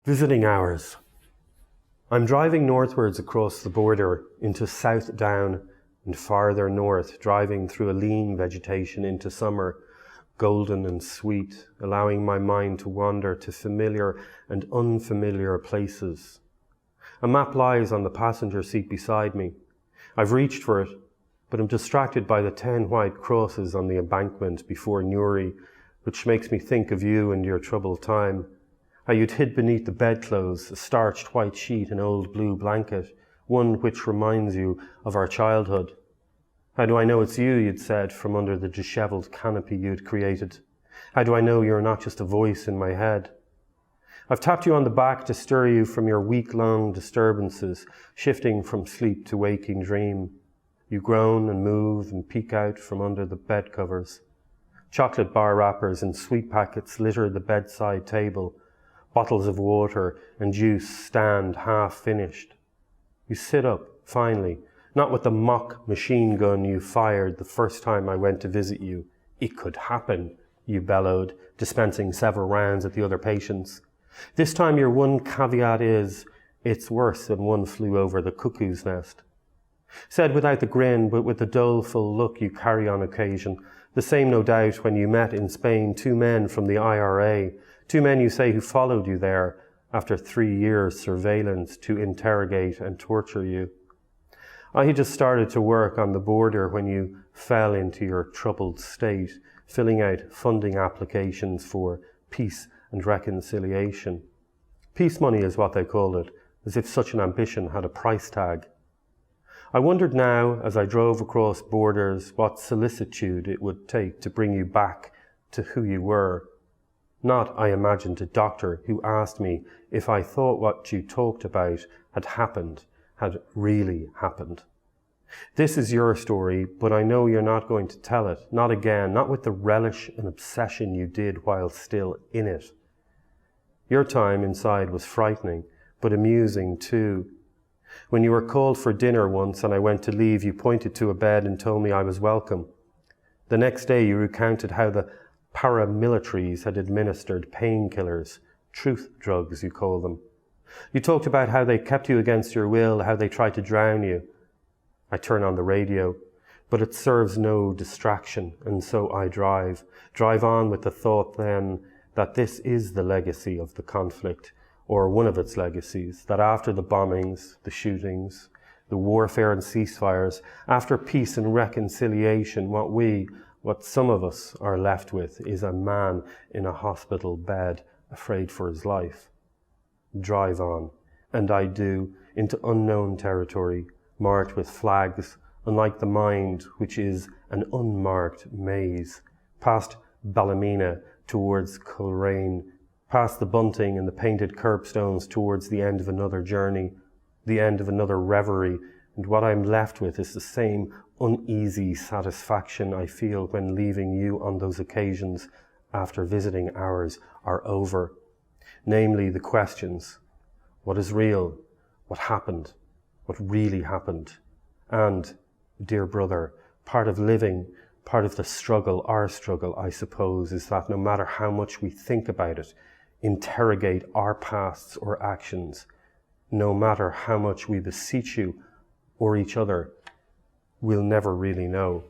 Visiting hours. I'm driving northwards across the border into South Down and farther north, driving through a lean vegetation into summer, golden and sweet, allowing my mind to wander to familiar and unfamiliar places. A map lies on the passenger seat beside me. I've reached for it, but I'm distracted by the 10 white crosses on the embankment before Newry, which makes me think of you and your troubled time. How you'd hid beneath the bedclothes, a starched white sheet, an old blue blanket, one which reminds you of our childhood. How do I know it's you, you'd said, from under the dishevelled canopy you'd created? How do I know you're not just a voice in my head? I've tapped you on the back to stir you from your week-long disturbances, shifting from sleep to waking dream. You groan and move and peek out from under the bed covers. Chocolate bar wrappers and sweet packets litter the bedside table. Bottles of water and juice stand half-finished. You sit up, finally, not with the mock machine gun you fired the first time I went to visit you. It could happen, you bellowed, dispensing several rounds at the other patients. This time your one caveat is, it's worse than one flew over the cuckoo's nest. Said without the grin, but with the doleful look you carry on occasion, the same no doubt when you met in Spain 2 men from the IRA, 2 men you say who followed you there after 3 years surveillance to interrogate and torture you. I had just started to work on the border when you fell into your troubled state, filling out funding applications for peace and reconciliation. Peace money is what they called it, as if such an ambition had a price tag. I wondered now, as I drove across borders, what solicitude it would take to bring you back to who you were. Not, I imagined, a doctor who asked me if I thought what you talked about had really happened. This is your story, but I know you're not going to tell it, not again, not with the relish and obsession you did while still in it. Your time inside was frightening, but amusing too. When you were called for dinner once and I went to leave, you pointed to a bed and told me I was welcome. The next day you recounted how the paramilitaries had administered painkillers, truth drugs you call them. You talked about how they kept you against your will, how they tried to drown you. I turn on the radio, but it serves no distraction, and so I drive on with the thought then that this is the legacy of the conflict, or one of its legacies, that after the bombings, the shootings, the warfare and ceasefires, after peace and reconciliation, what some of us are left with is a man in a hospital bed, afraid for his life. Drive on, and I do, into unknown territory, marked with flags, unlike the mind, which is an unmarked maze, past Ballymena towards Coleraine, past the bunting and the painted curbstones towards the end of another journey, the end of another reverie, and what I'm left with is the same uneasy satisfaction I feel when leaving you on those occasions after visiting hours are over. Namely the questions, what is real, what happened, what really happened, and, dear brother, part of living, part of the struggle, our struggle, I suppose, is that no matter how much we think about it, interrogate our pasts or actions, no matter how much we beseech you or each other, we'll never really know.